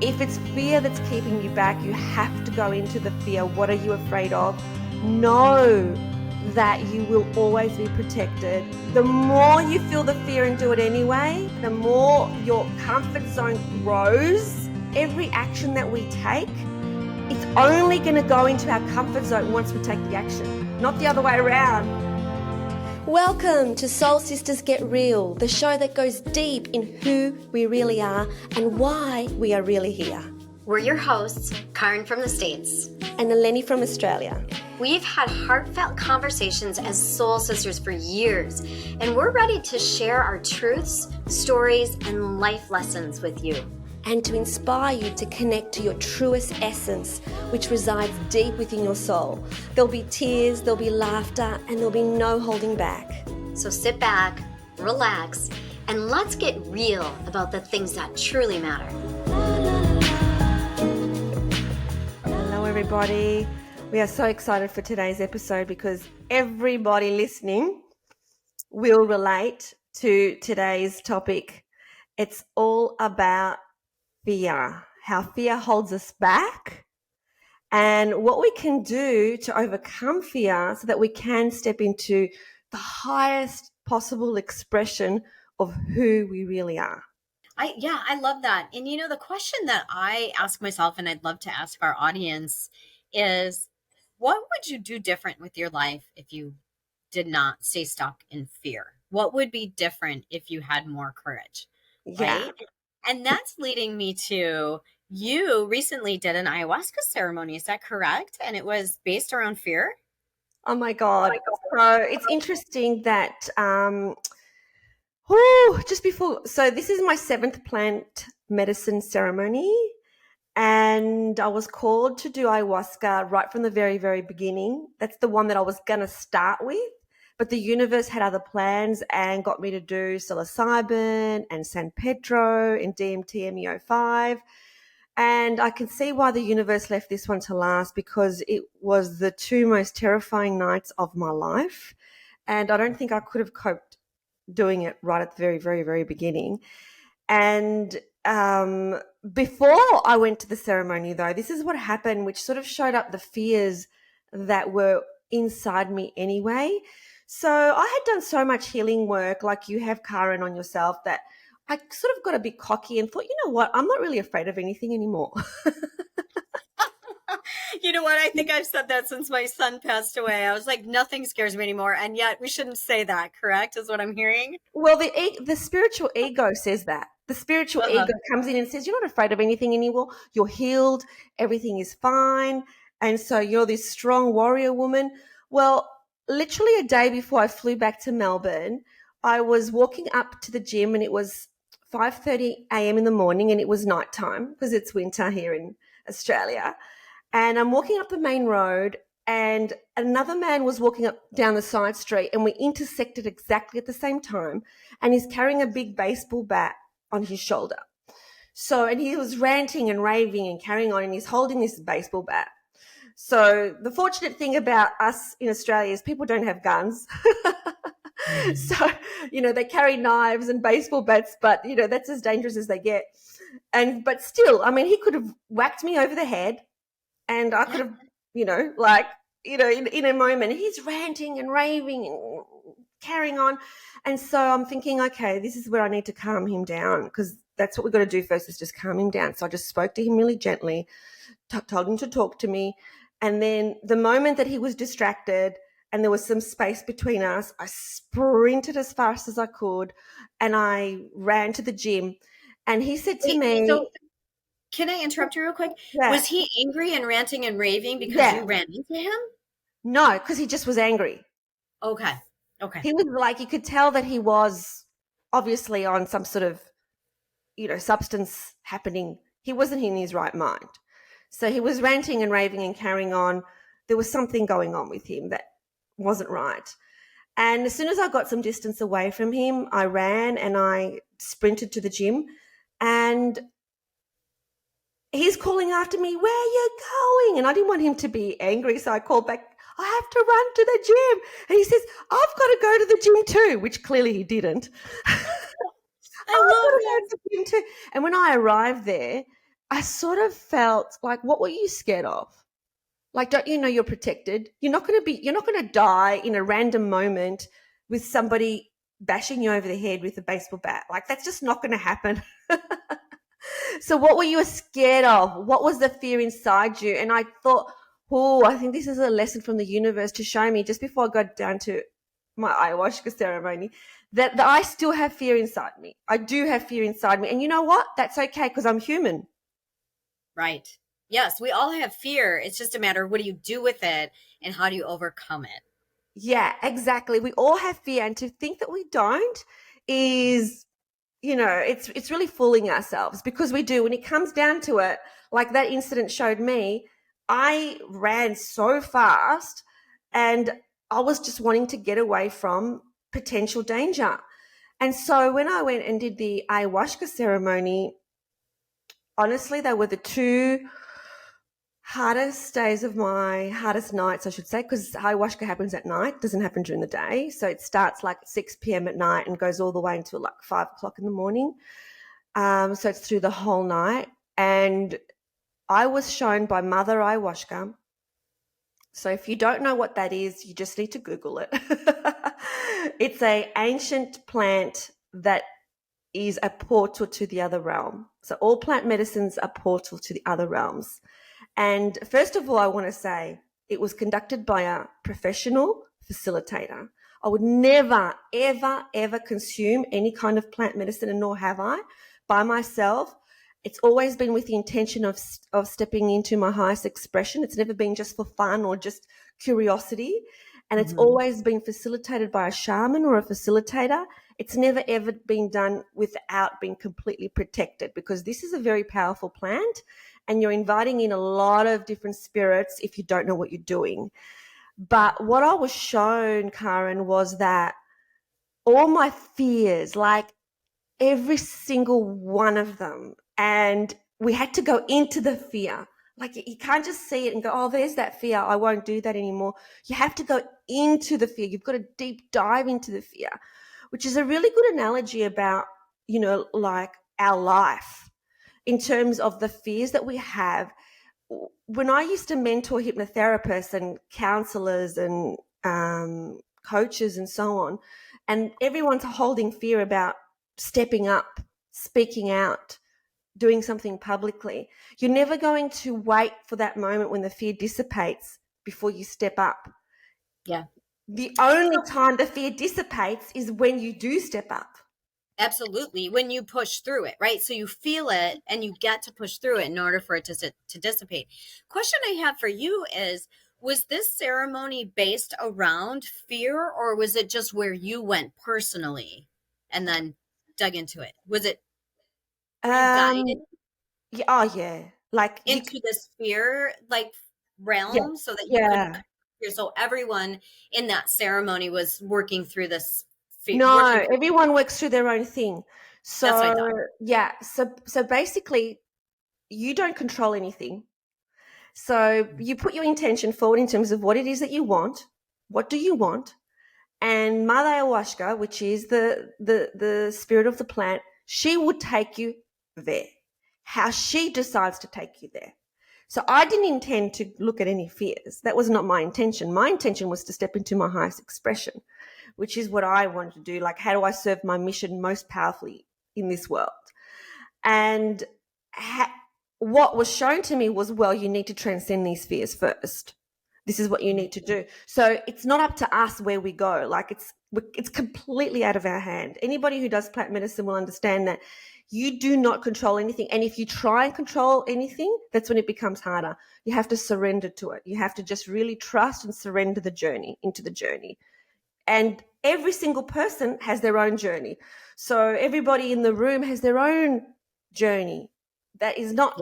If it's fear that's keeping you back, you have to go into the fear. What are you afraid of? Know that you will always be protected. The more you feel the fear and do it anyway, the more your comfort zone grows. Every action that we take, it's only going to go into our comfort zone once we take the action, not the other way around. Welcome to Soul Sisters Get Real, the show that goes deep in who we really are and why we are really here. We're your hosts, Caryn from the States and Eleni from Australia. We've had heartfelt conversations as soul sisters for years, and we're ready to share our truths, stories, and life lessons with you. And to inspire you to connect to your truest essence, which resides deep within your soul. There'll be tears, there'll be laughter, and there'll be no holding back. So sit back, relax, and let's get real about the things that truly matter. Hello, everybody. We are so excited for today's episode because everybody listening will relate to today's topic. It's all about fear, how fear holds us back, and what we can do to overcome fear so that we can step into the highest possible expression of who we really are. I love that. And the question that I ask myself, and I'd love to ask our audience, is what would you do different with your life if you did not stay stuck in fear? What would be different if you had more courage? Yeah. Right? And that's leading me to, you recently did an ayahuasca ceremony. Is that correct? And it was based around fear? Oh my God. So it's interesting that this is my 7th plant medicine ceremony, and I was called to do ayahuasca right from the very, very beginning. That's the one that I was going to start with. But the universe had other plans and got me to do psilocybin and San Pedro and DMT-MeO5. And I can see why the universe left this one to last, because it was the 2 most terrifying nights of my life. And I don't think I could have coped doing it right at the very, very, very beginning. And before I went to the ceremony, though, this is what happened, which sort of showed up the fears that were inside me anyway. So I had done so much healing work, like you have, Caryn, on yourself, that I sort of got a bit cocky and thought, you know what, I'm not really afraid of anything anymore. You know what? I think I've said that since my son passed away. I was like, nothing scares me anymore. And yet we shouldn't say that, correct? Is what I'm hearing? Well, the spiritual ego says that. The spiritual ego comes in and says, you're not afraid of anything anymore. You're healed. Everything is fine. And so you're this strong warrior woman. Well, literally a day before I flew back to Melbourne, I was walking up to the gym, and it was 5:30 a.m. in the morning, and it was nighttime because it's winter here in Australia. And I'm walking up the main road, and another man was walking up down the side street, and we intersected exactly at the same time. And he's carrying a big baseball bat on his shoulder. And he was ranting and raving and carrying on, and he's holding this baseball bat. So the fortunate thing about us in Australia is people don't have guns. So, they carry knives and baseball bats, but, that's as dangerous as they get. But still, he could have whacked me over the head, and I could have, in a moment, he's ranting and raving and carrying on. And so I'm thinking, okay, this is where I need to calm him down, because that's what we've got to do first, is just calm him down. So I just spoke to him really gently, told him to talk to me. And then the moment that he was distracted and there was some space between us, I sprinted as fast as I could and I ran to the gym. And he said to me... So can I interrupt you real quick? Yeah. Was he angry and ranting and raving because you ran into him? No, because he just was angry. Okay. He was like, you could tell that he was obviously on some sort of, substance happening. He wasn't in his right mind. So he was ranting and raving and carrying on. There was something going on with him that wasn't right. And as soon as I got some distance away from him, I ran and I sprinted to the gym, and he's calling after me, where are you going? And I didn't want him to be angry, so I called back, I have to run to the gym. And he says, I've got to go to the gym too, which clearly he didn't. I love that. And when I arrived there, I sort of felt like, what were you scared of? Like, don't you know you're protected? You're not going to die in a random moment with somebody bashing you over the head with a baseball bat. Like, that's just not going to happen. So what were you scared of? What was the fear inside you? And I thought, oh, I think this is a lesson from the universe to show me, just before I got down to my ayahuasca ceremony, that I still have fear inside me. I do have fear inside me. And you know what? That's okay, because I'm human. Right. Yes, we all have fear. It's just a matter of what do you do with it and how do you overcome it? Yeah, exactly. We all have fear. And to think that we don't is, it's really fooling ourselves, because we do. When it comes down to it, like that incident showed me, I ran so fast and I was just wanting to get away from potential danger. And so when I went and did the ayahuasca ceremony, honestly, they were the two hardest nights, I should say, because ayahuasca happens at night, doesn't happen during the day. So it starts like 6 p.m. at night and goes all the way until like 5 o'clock in the morning. So it's through the whole night. And I was shown by Mother Ayahuasca. So if you don't know what that is, you just need to Google it. It's an ancient plant that is a portal to the other realm. So all plant medicines are portal to the other realms. And first of all, I want to say it was conducted by a professional facilitator. I would never, ever, ever consume any kind of plant medicine, and nor have I, by myself. It's always been with the intention of stepping into my highest expression. It's never been just for fun or just curiosity. And it's always been facilitated by a shaman or a facilitator. It's never, ever been done without being completely protected, because this is a very powerful plant and you're inviting in a lot of different spirits if you don't know what you're doing. But what I was shown, Caryn, was that all my fears, like every single one of them, and we had to go into the fear. Like, you can't just see it and go, oh, there's that fear, I won't do that anymore. You have to go into the fear. You've got to deep dive into the fear, which is a really good analogy about, like our life in terms of the fears that we have. When I used to mentor hypnotherapists and counselors and coaches and so on, and everyone's holding fear about stepping up, speaking out, doing something publicly, you're never going to wait for that moment when the fear dissipates before you step up. Yeah. The only time the fear dissipates is when you do step up. Absolutely. When you push through it, right? So you feel it and you get to push through it in order for it to dissipate. Question I have for you is, was this ceremony based around fear, or was it just where you went personally and then dug into it? Was it guided Yeah, oh yeah, like into this fear like realm, yeah, so that you yeah. could, so everyone in that ceremony was working through this No, everyone works through their own thing. So That's what I thought. yeah, so basically you don't control anything. So you put your intention forward in terms of what it is that you want. What do you want? And Mother Ayahuasca, which is the spirit of the plant, she would take you there. How she decides to take you there. So I didn't intend to look at any fears. That was not my intention. My intention was to step into my highest expression, which is what I wanted to do. Like, how do I serve my mission most powerfully in this world? And what was shown to me was, well, you need to transcend these fears first. This is what you need to do. So it's not up to us where we go. Like, it's completely out of our hand. Anybody who does plant medicine will understand that you do not control anything. And if you try and control anything, that's when it becomes harder. You have to surrender to it. You have to just really trust and surrender into the journey. And every single person has their own journey. So everybody in the room has their own journey. That is not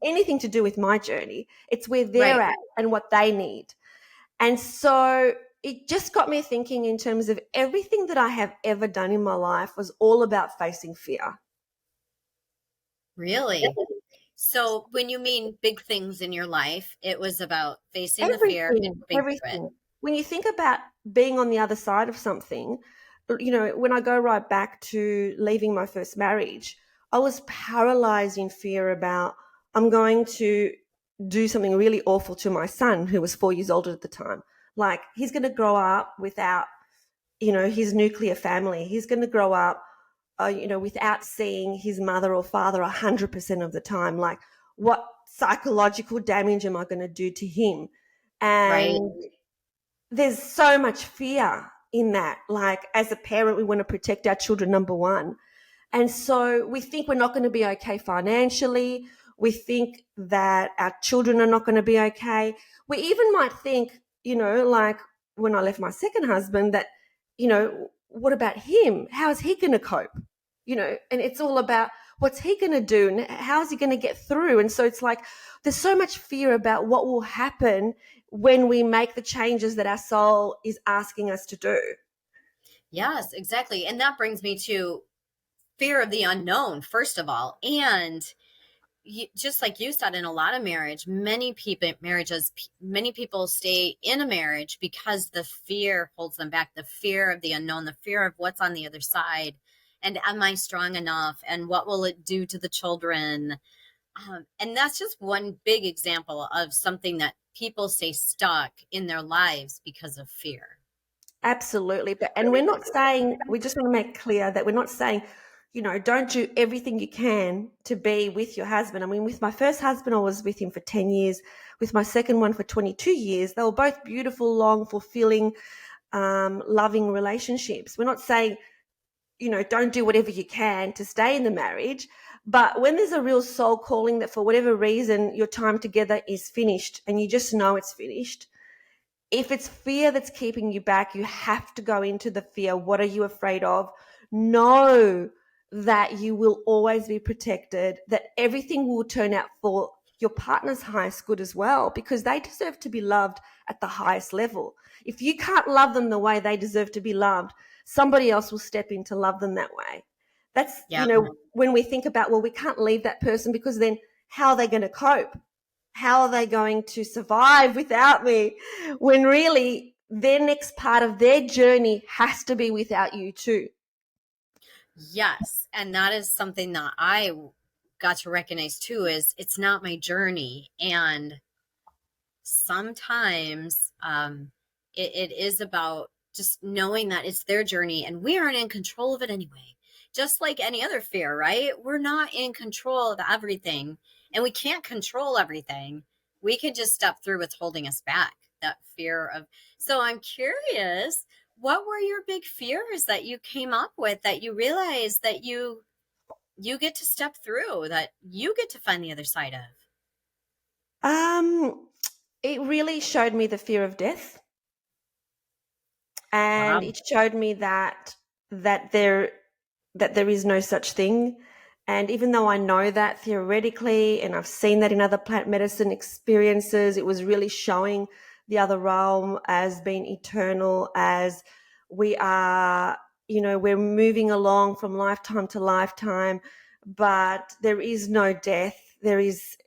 anything to do with my journey. It's where they're at and what they need. And so it just got me thinking in terms of everything that I have ever done in my life was all about facing fear. Really? So when you mean big things in your life, it was about facing the fear and being through it. When you think about being on the other side of something, when I go right back to leaving my first marriage, I was paralyzed in fear about, I'm going to do something really awful to my son, who was 4 years old at the time. Like, he's going to grow up without, his nuclear family. He's going to grow up, without seeing his mother or father 100% of the time. Like, what psychological damage am I going to do to him? Right. And there's so much fear in that. Like, as a parent, we want to protect our children, number one. And so we think we're not going to be okay financially. We think that our children are not going to be okay. We even might think, like when I left my second husband, that, what about him? How is he going to cope? And it's all about what's he going to do and how is he going to get through? And so it's like there's so much fear about what will happen when we make the changes that our soul is asking us to do. Yes, exactly. And that brings me to fear of the unknown, first of all. And just like you said, in a lot of many people stay in a marriage because the fear holds them back, the fear of the unknown, the fear of what's on the other side. And am I strong enough? And what will it do to the children? And that's just one big example of something that people stay stuck in their lives because of fear. Absolutely. And we're not saying, we just want to make clear that we're not saying, don't do everything you can to be with your husband. I mean, with my first husband, I was with him for 10 years. With my second one for 22 years. They were both beautiful, long, fulfilling, loving relationships. We're not saying, don't do whatever you can to stay in the marriage. But when there's a real soul calling that for whatever reason your time together is finished and you just know it's finished, if it's fear that's keeping you back, you have to go into the fear. What are you afraid of? Know that you will always be protected, that everything will turn out for your partner's highest good as well, because they deserve to be loved at the highest level. If you can't love them the way they deserve to be loved, somebody else will step in to love them that way. That's, when we think about, well, we can't leave that person because then how are they going to cope? How are they going to survive without me? When really their next part of their journey has to be without you too. Yes. And that is something that I got to recognize too, is it's not my journey. And sometimes it is about just knowing that it's their journey and we aren't in control of it anyway. Just like any other fear, right? We're not in control of everything and we can't control everything. We can just step through what's holding us back, that fear of. So I'm curious, what were your big fears that you came up with that you realized that you get to step through, that you get to find the other side of? It really showed me the fear of death. And Wow. it showed me that there is no such thing. And even though I know that theoretically, and I've seen that in other plant medicine experiences, it was really showing the other realm as being eternal, as we are, we're moving along from lifetime to lifetime, but there is no death. There is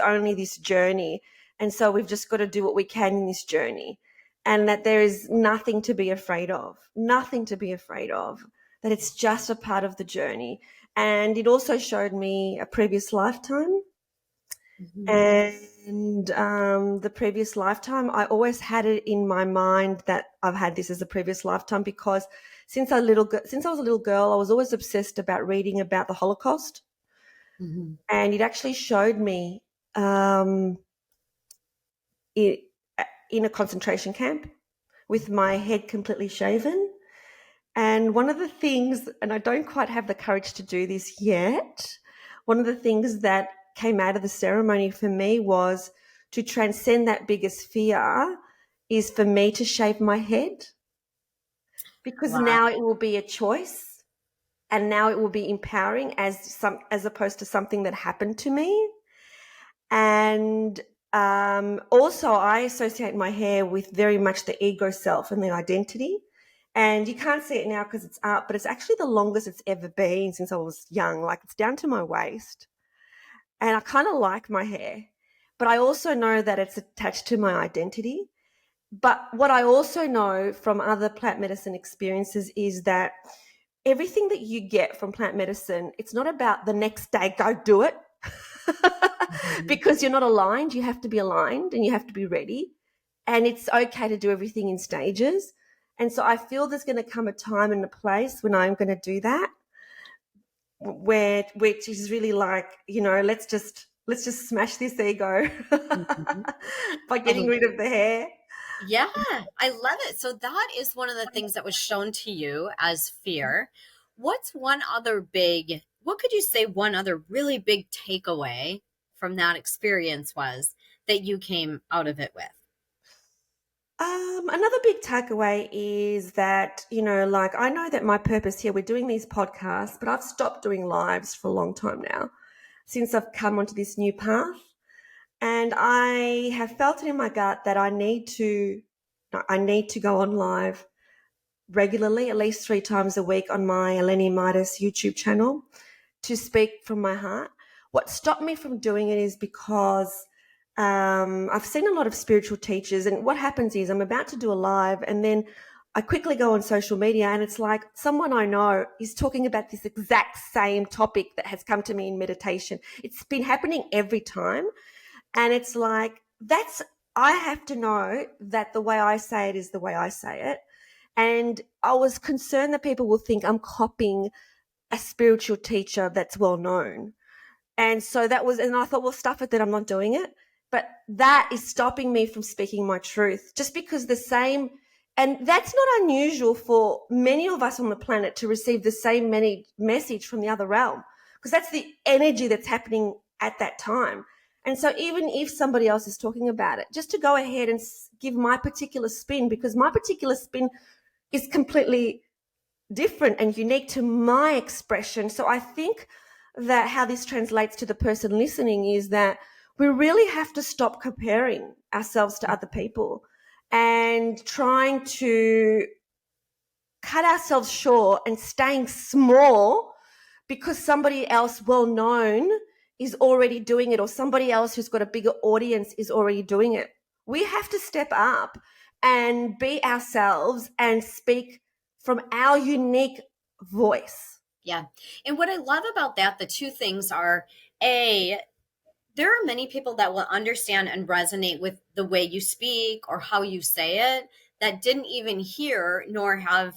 only this journey. And so we've just got to do what we can in this journey. And that there is nothing to be afraid of, that it's just a part of the journey. And it also showed me a previous lifetime. And the previous lifetime, I always had it in my mind that I've had this as a previous lifetime, because since I was a little girl, I was always obsessed about reading about the Holocaust. And it actually showed me in a concentration camp with my head completely shaven. And one of the things, and I don't quite have the courage to do this yet, one of the things that came out of the ceremony for me was to transcend that biggest fear is for me to shave my head, because now it will be a choice and now it will be empowering as opposed to something that happened to me. And also I associate my hair with very much the ego self and the identity. And you can't see it now because it's up, but it's actually the longest it's ever been since I was young. Like, it's down to my waist. And I kind of like my hair, but I also know that it's attached to my identity. But what I also know from other plant medicine experiences is that everything that you get from plant medicine, it's not about the next day, go do it. because you're not aligned. You have to be aligned and you have to be ready. And it's okay to do everything in stages. And so I feel there's going to come a time and a place when I'm going to do that, which is really like, let's just smash this ego by getting rid of the hair. Yeah, I love it. So that is one of the things that was shown to you as fear. What could you say one other really big takeaway from that experience was that you came out of it with? Another big takeaway is that, I know that my purpose here, we're doing these podcasts, but I've stopped doing lives for a long time now since I've come onto this new path. And I have felt it in my gut that I need to go on live regularly, at least 3 times a week on my Eleni YouTube channel to speak from my heart. What stopped me from doing it is because I've seen a lot of spiritual teachers, and what happens is I'm about to do a live and then I quickly go on social media and it's like someone I know is talking about this exact same topic that has come to me in meditation. It's been happening every time. And it's like, I have to know that the way I say it is the way I say it. And I was concerned that people will think I'm copying a spiritual teacher that's well known. And so and I thought, well, stuff it, that I'm not doing it. But that is stopping me from speaking my truth, just because and that's not unusual for many of us on the planet to receive the same message from the other realm, because that's the energy that's happening at that time. And so even if somebody else is talking about it, just to go ahead and give my particular spin, because my particular spin is completely different and unique to my expression. So I think that how this translates to the person listening is that we really have to stop comparing ourselves to other people and trying to cut ourselves short and staying small because somebody else well known is already doing it, or somebody else who's got a bigger audience is already doing it. We have to step up and be ourselves and speak from our unique voice. Yeah. And what I love about that, the two things are, there are many people that will understand and resonate with the way you speak or how you say it that didn't even hear nor have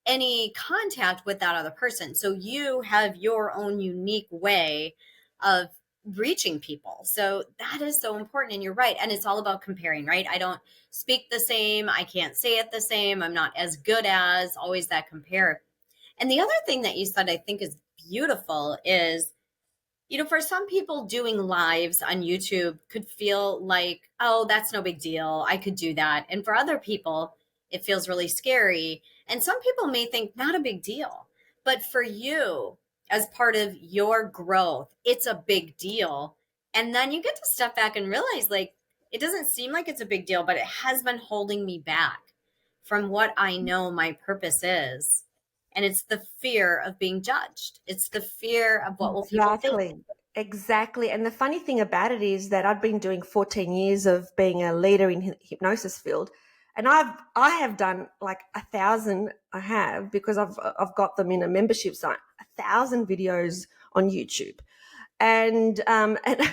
any contact with that other person. So you have your own unique way of reaching people. So that is so important. And you're right. And it's all about comparing, right? I don't speak the same. I can't say it the same. I'm not as good as, always that compare. And the other thing that you said I think is beautiful is, for some people doing lives on YouTube could feel like, oh, that's no big deal. I could do that. And for other people, it feels really scary. And some people may think not a big deal. But for you, as part of your growth, it's a big deal. And then you get to step back and realize, like, it doesn't seem like it's a big deal, but it has been holding me back from what I know my purpose is. And it's the fear of being judged. It's the fear of what will people think. Exactly. And the funny thing about it is that I've been doing 14 years of being a leader in the hypnosis field. And I have done like 1,000, because I've got them in a membership site, 1,000 videos on YouTube. And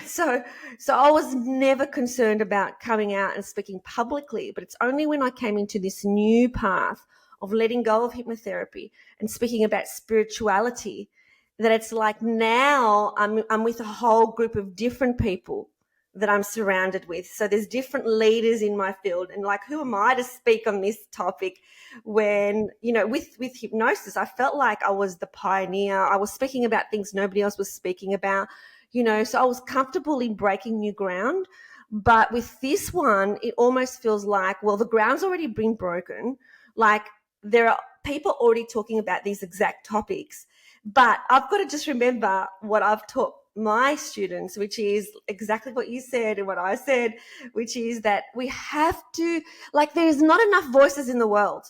so I was never concerned about coming out and speaking publicly, but it's only when I came into this new path of letting go of hypnotherapy and speaking about spirituality that it's like now I'm with a whole group of different people that I'm surrounded with. So there's different leaders in my field, and like, who am I to speak on this topic when, with hypnosis, I felt like I was the pioneer. I was speaking about things nobody else was speaking about, so I was comfortable in breaking new ground. But with this one, it almost feels like, well, the ground's already been broken. Like, there are people already talking about these exact topics, but I've got to just remember what I've taught my students, which is exactly what you said and what I said, which is that we have to, like, there's not enough voices in the world.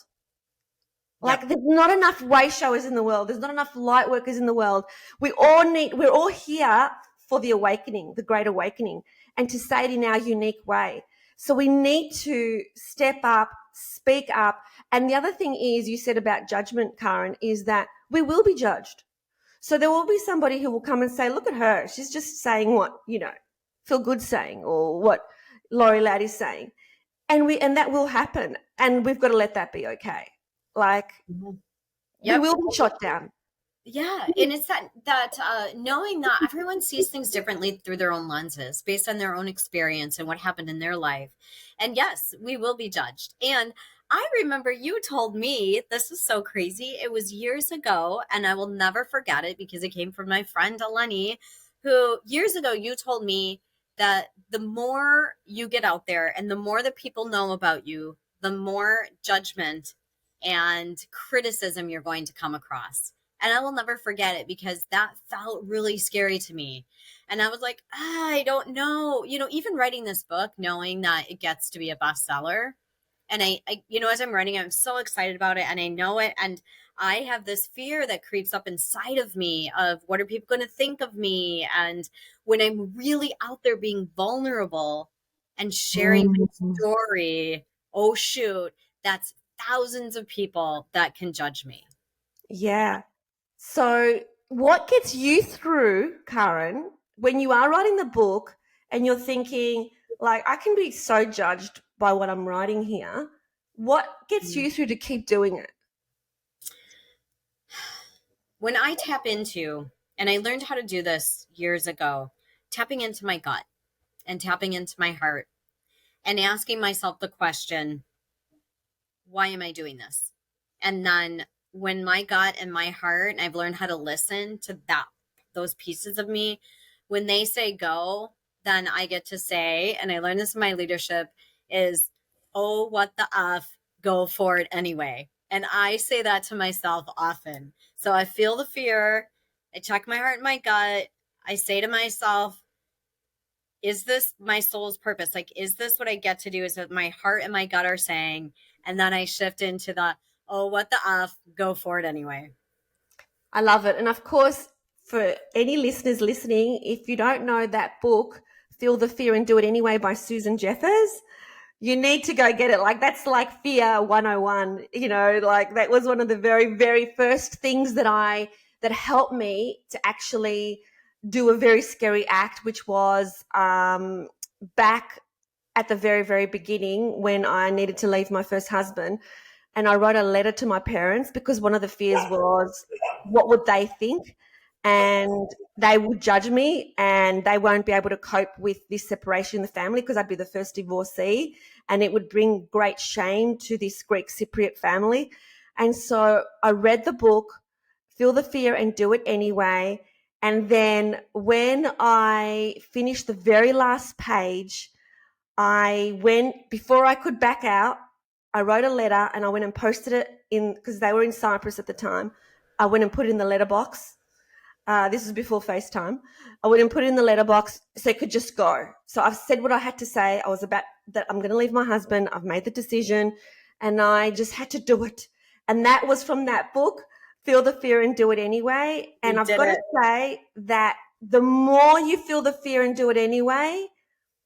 Like, there's not enough way showers in the world. There's not enough light workers in the world. We're all here for the awakening, the great awakening, and to say it in our unique way. So we need to step up, speak up. And the other thing is, you said about judgment, Caryn, is that we will be judged. So there will be somebody who will come and say, look at her, she's just saying what, Feel Good's saying or what Laurie Ladd is saying. And that will happen. And we've got to let that be okay. Like, we will be shot down. Yeah, and it's that knowing that everyone sees things differently through their own lenses, based on their own experience and what happened in their life. And yes, we will be judged. And I remember you told me, this is so crazy. It was years ago, and I will never forget it because it came from my friend Eleni, who years ago you told me that the more you get out there and the more that people know about you, the more judgment and criticism you're going to come across. And I will never forget it because that felt really scary to me. And I was like, I don't know. Even writing this book, knowing that it gets to be a bestseller. And I as I'm writing, I'm so excited about it and I know it. And I have this fear that creeps up inside of me of what are people going to think of me? And when I'm really out there being vulnerable and sharing my story, oh, shoot, that's thousands of people that can judge me. Yeah. So, what gets you through, Caryn, when you are writing the book and you're thinking, like, I can be so judged by what I'm writing here? What gets you through to keep doing it? When I tap into, and I learned how to do this years ago, tapping into my gut and tapping into my heart and asking myself the question, why am I doing this? And then when my gut and my heart, and I've learned how to listen to those pieces of me, when they say go, then I get to say, and I learned this in my leadership, is, oh, what the F, go for it anyway. And I say that to myself often. So I feel the fear. I check my heart and my gut. I say to myself, is this my soul's purpose? Like, is this what I get to do? Is what my heart and my gut are saying? And then I shift into the, oh, what the F, go for it anyway. I love it. And of course, for any listeners listening, if you don't know that book, Feel the Fear and Do It Anyway by Susan Jeffers, you need to go get it. Like, that's like Fear 101, like that was one of the very, very first things that helped me to actually do a very scary act, which was back at the very, very beginning when I needed to leave my first husband. And I wrote a letter to my parents because one of the fears was, what would they think? And they would judge me and they won't be able to cope with this separation in the family because I'd be the first divorcee and it would bring great shame to this Greek Cypriot family. And so I read the book, Feel the Fear and Do It Anyway. And then when I finished the very last page, I went, before I could back out, I wrote a letter and I went and posted it in, because they were in Cyprus at the time. I went and put it in the letterbox. This was before FaceTime. I went and put it in the letterbox so it could just go. So I've said what I had to say. I was about that I'm going to leave my husband. I've made the decision and I just had to do it. And that was from that book, Feel the Fear and Do It Anyway. And I've got to say that the more you feel the fear and do it anyway,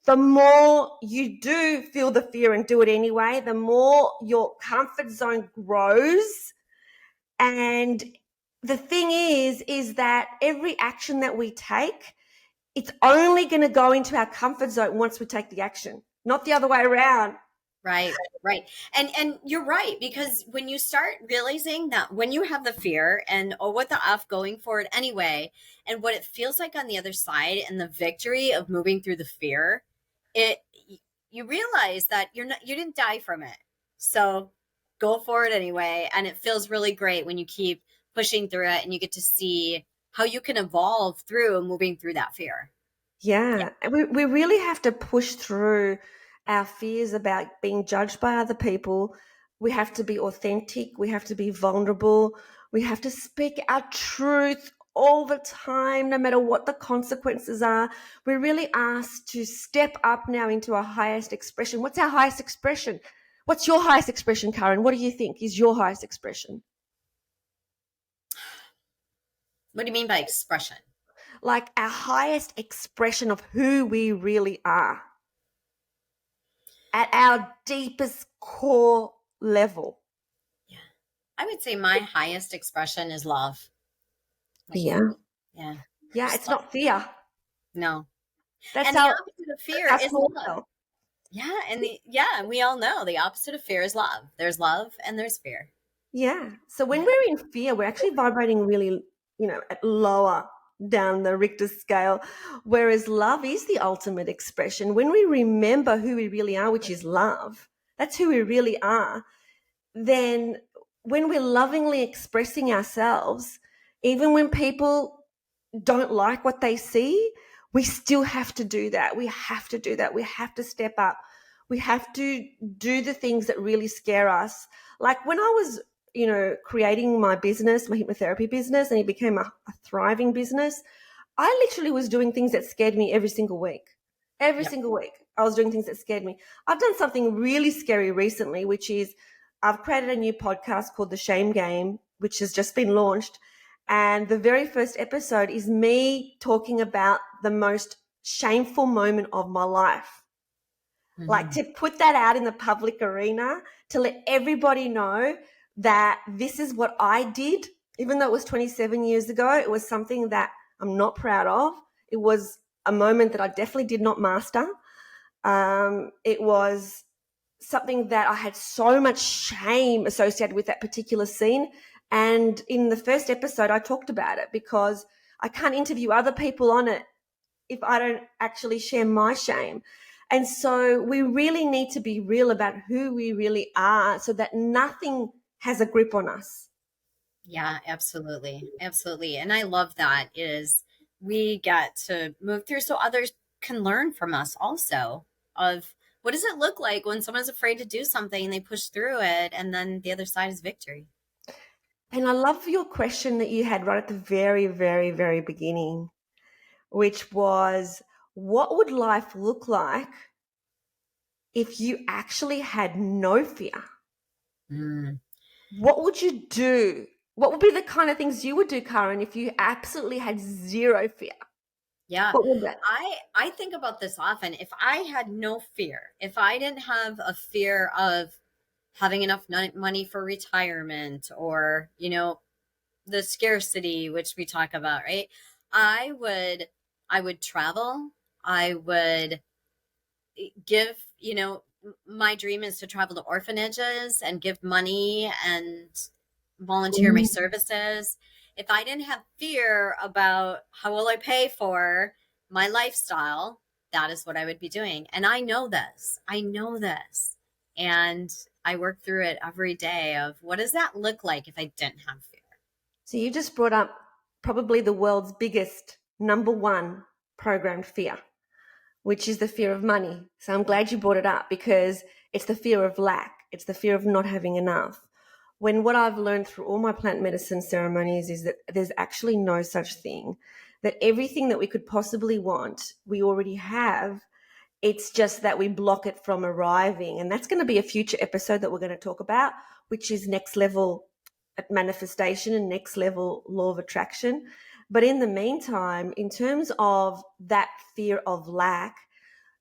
the more you do feel the fear and do it anyway, the more your comfort zone grows. And the thing is that every action that we take, it's only going to go into our comfort zone once we take the action, not the other way around. Right. And you're right, because when you start realizing that when you have the fear and, oh, what the F, going for it anyway, and what it feels like on the other side and the victory of moving through the fear, you realize that you didn't die from it. So go for it anyway. And it feels really great when you keep pushing through it and you get to see how you can evolve through moving through that fear. Yeah. We really have to push through our fears about being judged by other people. We have to be authentic. We have to be vulnerable. We have to speak our truth all the time, no matter what the consequences are. We're really asked to step up now into our highest expression. What's our highest expression? What's your highest expression, Caryn? What do you think is your highest expression? What do you mean by expression? Like our highest expression of who we really are at our deepest core level. Yeah. I would say my highest expression is love. Yeah. Yeah. Yeah. It's not fear. No. That's And the our, opposite of fear our is small love. self. Yeah, and we all know the opposite of fear is love. There's love and there's fear. Yeah. So when Yeah. we're in fear, we're actually vibrating really, at lower down the Richter scale, whereas love is the ultimate expression. When we remember who we really are, which is love, that's who we really are, then when we're lovingly expressing ourselves, even when people don't like what they see, we still have to do that. We have to do that. We have to step up. We have to do the things that really scare us. Like when I was, creating my business, my hypnotherapy business, and it became a thriving business, I literally was doing things that scared me every single week. Every Yep. single week, I was doing things that scared me. I've done something really scary recently, which is I've created a new podcast called The Shame Game, which has just been launched. And the very first episode is me talking about the most shameful moment of my life. Like Mhm. to put that out in the public arena, to let everybody know that this is what I did, even though it was 27 years ago, it was something that I'm not proud of. It was a moment that I definitely did not master. It was something that I had so much shame associated with that particular scene. And in the first episode, I talked about it because I can't interview other people on it if I don't actually share my shame. And so we really need to be real about who we really are so that nothing has a grip on us. Yeah, absolutely. Absolutely. And I love that is we get to move through so others can learn from us also of what does it look like when someone's afraid to do something and they push through it and then the other side is victory. And I love your question that you had right at the very, very, very beginning, which was, what would life look like if you actually had no fear? Mm. What would you do? What would be the kind of things you would do, Karen, if you absolutely had zero fear? Yeah. What would that? I think about this often. If I had no fear, if I didn't have a fear of having enough money for retirement or, the scarcity which we talk about, right? I would I would travel. I would give, my dream is to travel to orphanages and give money and volunteer my services. If I didn't have fear about how will I pay for my lifestyle, that is what I would be doing. And I know this. I know this. And I work through it every day of what does that look like if I didn't have fear? So you just brought up probably the world's biggest number one programmed fear, which is the fear of money. So I'm glad you brought it up because it's the fear of lack. It's the fear of not having enough. When what I've learned through all my plant medicine ceremonies is that there's actually no such thing, that everything that we could possibly want, we already have. It's just that we block it from arriving. And that's going to be a future episode that we're going to talk about, which is next level manifestation and next level law of attraction. But in the meantime, in terms of that fear of lack,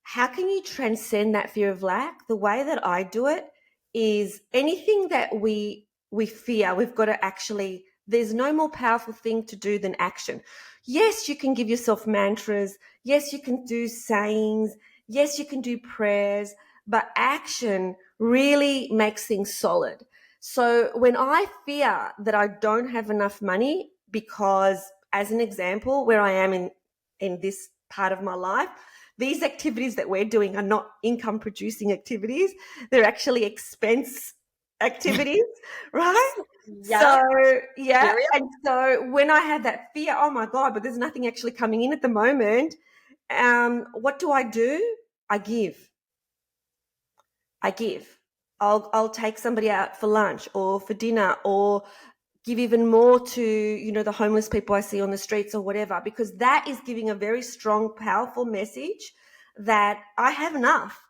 how can you transcend that fear of lack? The way that I do it is anything that we fear, we've got to actually, there's no more powerful thing to do than action. Yes, you can give yourself mantras. Yes, you can do sayings. Yes, you can do prayers, but action really makes things solid. So when I fear that I don't have enough money, because as an example, where I am in this part of my life, these activities that we're doing are not income producing activities. They're actually expense activities, right? Yep. So, yeah. Very And so when I had that fear, oh my God, but there's nothing actually coming in at the moment. What do? I give. I give. I'll take somebody out for lunch or for dinner or give even more to, the homeless people I see on the streets or whatever, because that is giving a very strong, powerful message that I have enough.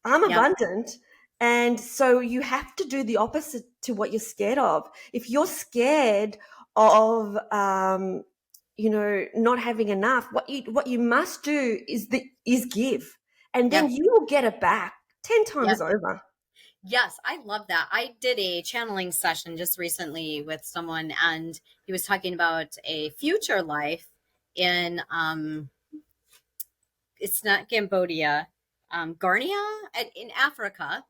I'm Yep. abundant. And so you have to do the opposite to what you're scared of. If you're scared of, not having enough, what you must do is give, and then Yep. you will get it back 10 Yep. times over. Yes, I love that. I did a channeling session just recently with someone, and he was talking about a future life in it's not Cambodia, Garnia in Africa,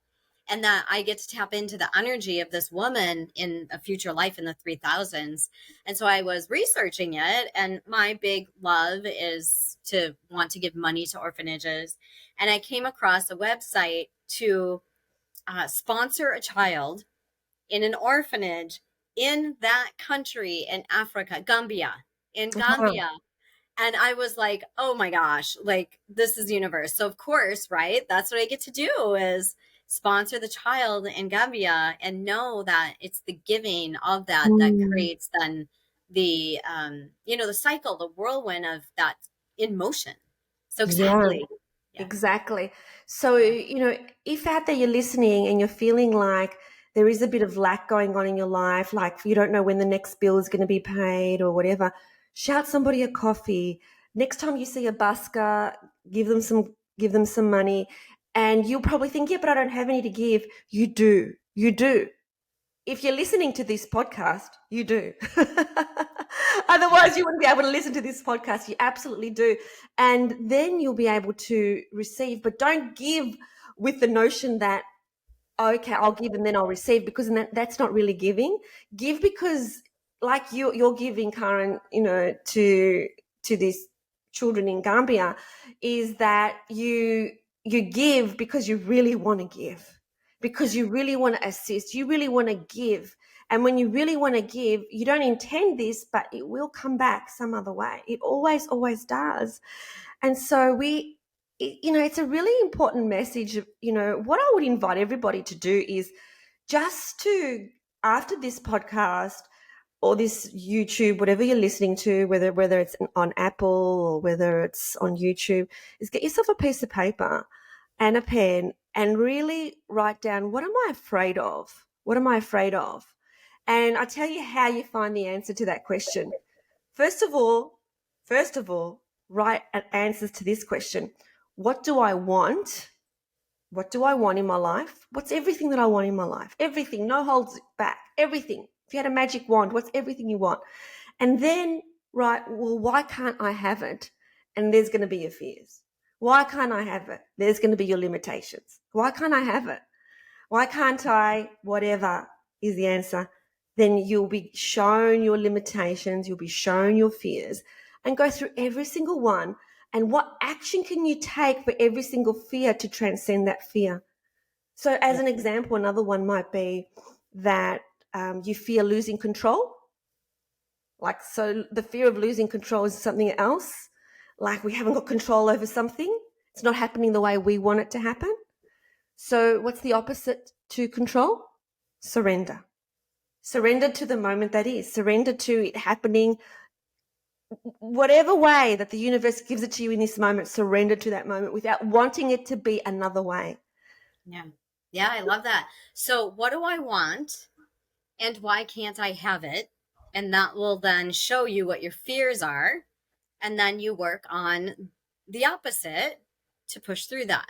and that I get to tap into the energy of this woman in a future life in the 3000s. And so I was researching it, and my big love is to want to give money to orphanages. And I came across a website to sponsor a child in an orphanage in that country in Africa, Gambia. And I was like, oh my gosh, like this is the universe. So of course, right? That's what I get to do is sponsor the child in Gambia and know that it's the giving of that that creates then the the cycle, the whirlwind of that in motion. So exactly. Yeah, exactly. So, if out there you're listening and you're feeling like there is a bit of lack going on in your life, like you don't know when the next bill is going to be paid or whatever, shout somebody a coffee. Next time you see a busker, give them some money. And you'll probably think, yeah, but I don't have any to give. You do. You do. If you're listening to this podcast, you do. Otherwise, you wouldn't be able to listen to this podcast. You absolutely do. And then you'll be able to receive, but don't give with the notion that, okay, I'll give and then I'll receive, because that's not really giving. Give because, like you're giving, Caryn, to these children in Gambia, is that you give because you really want to give, because you really want to assist, you really want to give. And when you really want to give, you don't intend this, but it will come back some other way. It always does. And so it's a really important message. What I would invite everybody to do is just to, after this podcast or this YouTube, whatever you're listening to, whether it's on Apple or whether it's on YouTube, is get yourself a piece of paper and a pen and really write down, what am I afraid of? What am I afraid of? And I'll tell you how you find the answer to that question. First of all, write answers to this question. What do I want? What do I want in my life? What's everything that I want in my life? Everything, no holds back, everything. If you had a magic wand, what's everything you want? And then write, well, why can't I have it? And there's going to be your fears. Why can't I have it? There's going to be your limitations. Why can't I have it? Why can't I? Whatever is the answer. Then you'll be shown your limitations, you'll be shown your fears, and go through every single one. And what action can you take for every single fear to transcend that fear? So as an example, another one might be that you fear losing control. So the fear of losing control is something else. Like we haven't got control over something. It's not happening the way we want it to happen. So what's the opposite to control? Surrender. Surrender to the moment that is. Surrender to it happening whatever way that the universe gives it to you in this moment. Surrender to that moment without wanting it to be another way. Yeah, I love that. So what do I want and why can't I have it? And that will then show you what your fears are. And then you work on the opposite to push through that.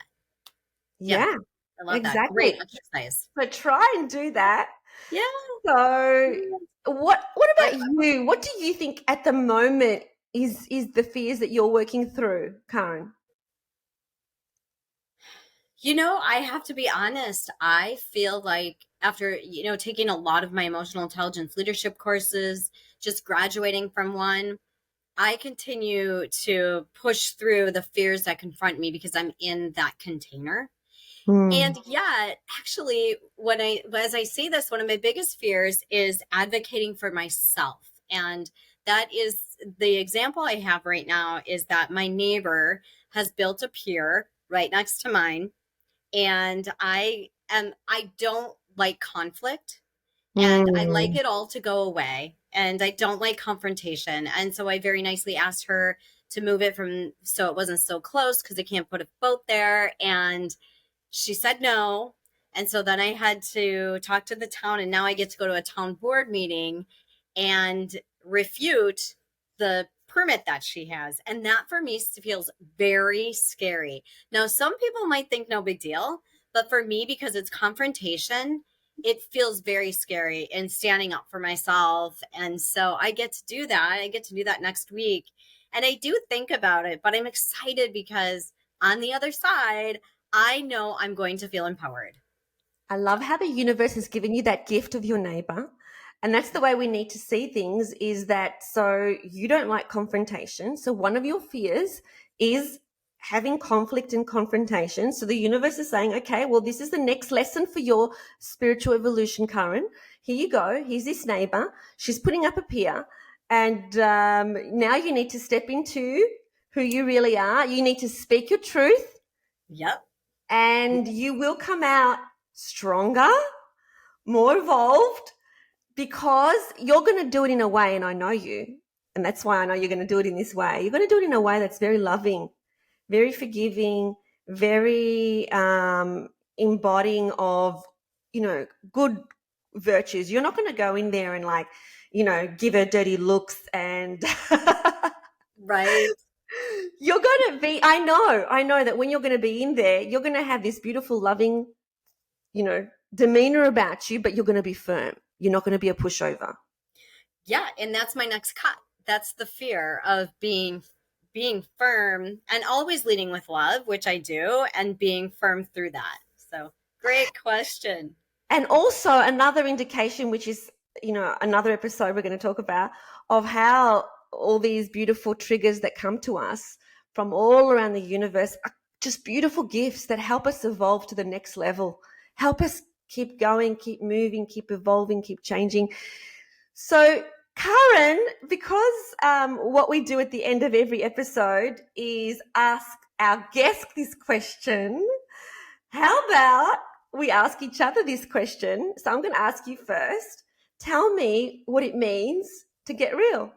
Yeah, I love exactly. that. Great exercise. So try and do that. Yeah. So what about you? What do you think at the moment is the fears that you're working through, Caryn? I have to be honest. I feel like after, taking a lot of my emotional intelligence leadership courses, just graduating from one, I continue to push through the fears that confront me because I'm in that container. And yet, actually, as I say this, one of my biggest fears is advocating for myself. And that is the example I have right now, is that my neighbor has built a pier right next to mine. And I don't like conflict, and I like it all to go away, and I don't like confrontation. And so I very nicely asked her to move it so it wasn't so close, because I can't put a boat there. And she said no. And so then I had to talk to the town, and now I get to go to a town board meeting and refute the permit that she has. And that for me feels very scary. Now, some people might think no big deal, but for me, because it's confrontation, it feels very scary and standing up for myself. And so I get to do that. I get to do that next week. And I do think about it, but I'm excited because on the other side, I know I'm going to feel empowered. I love how the universe has given you that gift of your neighbor. And that's the way we need to see things, is that, so you don't like confrontation. So one of your fears is having conflict and confrontation. So the universe is saying, okay, well, this is the next lesson for your spiritual evolution, Karen. Here you go. Here's this neighbor. She's putting up a pier. And now you need to step into who you really are. You need to speak your truth. Yep. And you will come out stronger, more evolved, because you're going to do it in a way, and I know you, and that's why I know you're going to do it in this way. You're going to do it in a way that's very loving, very forgiving, very embodying of, good virtues. You're not going to go in there and give her dirty looks and Right. you're going to be, I know that when you're going to be in there, you're going to have this beautiful, loving, demeanor about you, but you're going to be firm. You're not going to be a pushover. Yeah, and that's my next cut. That's the fear of being firm and always leading with love, which I do, and being firm through that. So, great question. And also another indication, which is, another episode we're going to talk about, of how all these beautiful triggers that come to us from all around the universe are just beautiful gifts that help us evolve to the next level, help us keep going, keep moving, keep evolving, keep changing. So, Karen, because what we do at the end of every episode is ask our guest this question, how about we ask each other this question? So I'm going to ask you first. Tell me what it means to get real.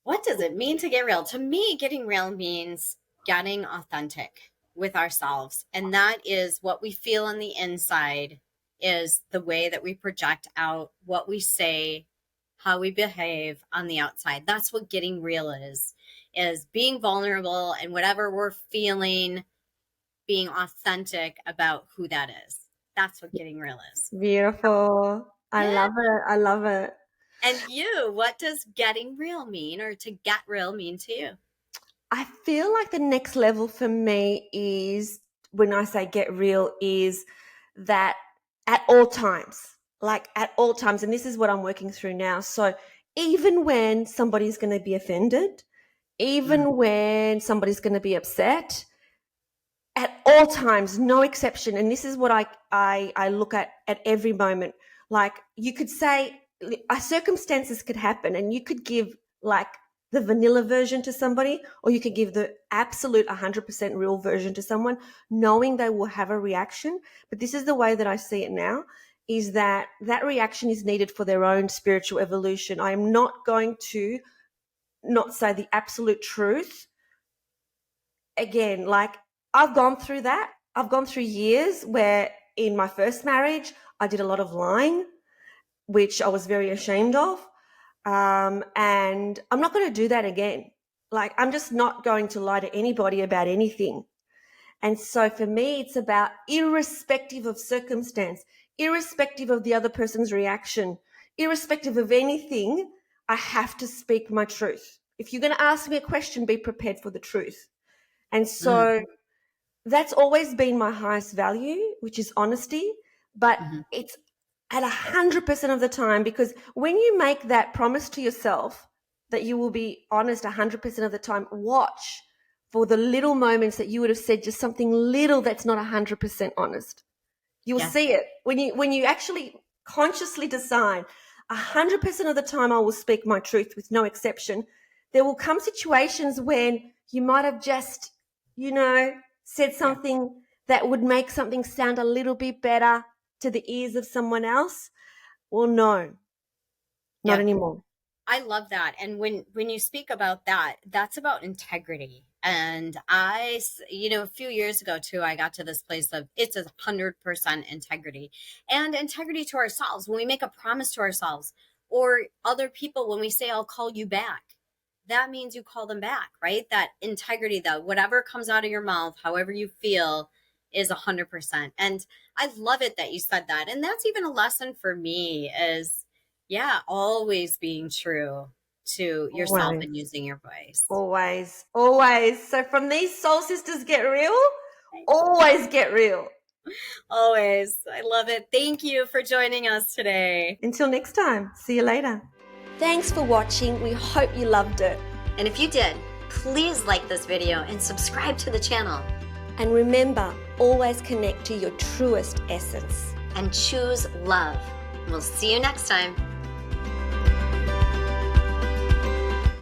What does it mean to get real? To me, getting real means getting authentic with ourselves. And that is what we feel on the inside, is the way that we project out, what we say, how we behave on the outside. That's what getting real is being vulnerable and whatever we're feeling, being authentic about who that is. That's what getting real is. Beautiful. I love it. I love it. And you, what does getting real mean, or to get real mean to you? I feel like the next level for me is, when I say get real, is that at all times, and this is what I'm working through now. So even when somebody's going to be offended, even when somebody's going to be upset, at all times, no exception. And this is what I look at every moment. Like, you could say circumstances could happen and you could give like the vanilla version to somebody, or you could give the absolute 100% real version to someone, knowing they will have a reaction. But this is the way that I see it now, is that reaction is needed for their own spiritual evolution. I am not going to not say the absolute truth. Again, like, I've gone through that. I've gone through years where in my first marriage, I did a lot of lying, which I was very ashamed of. And I'm not going to do that again. Like, I'm just not going to lie to anybody about anything. And so for me, it's about, irrespective of circumstance, irrespective of the other person's reaction, irrespective of anything, I have to speak my truth. If you're going to ask me a question, be prepared for the truth. And so that's always been my highest value, which is honesty. But it's at 100% of the time, because when you make that promise to yourself that you will be honest 100% of the time, watch for the little moments that you would have said just something little that's not 100% honest. You'll see it when you actually consciously decide 100% of the time I will speak my truth with no exception. There will come situations when you might have just, said something that would make something sound a little bit better to the ears of someone else. Well, no, not anymore. I love that. And when you speak about that, that's about integrity. And a few years ago too, I got to this place of, it's 100% integrity, and integrity to ourselves. When we make a promise to ourselves or other people, when we say, I'll call you back, that means you call them back, right? That integrity, that whatever comes out of your mouth, however you feel, is 100%. And I love it that you said that. And that's even a lesson for me, is always being true to yourself Always. and using your voice. Always, always. So from these soul sisters get real, always get real. Always. I love it. Thank you for joining us today. Until next time, see you later. Thanks for watching. We hope you loved it. And if you did, please like this video and subscribe to the channel. And remember, always connect to your truest essence. And choose love. We'll see you next time.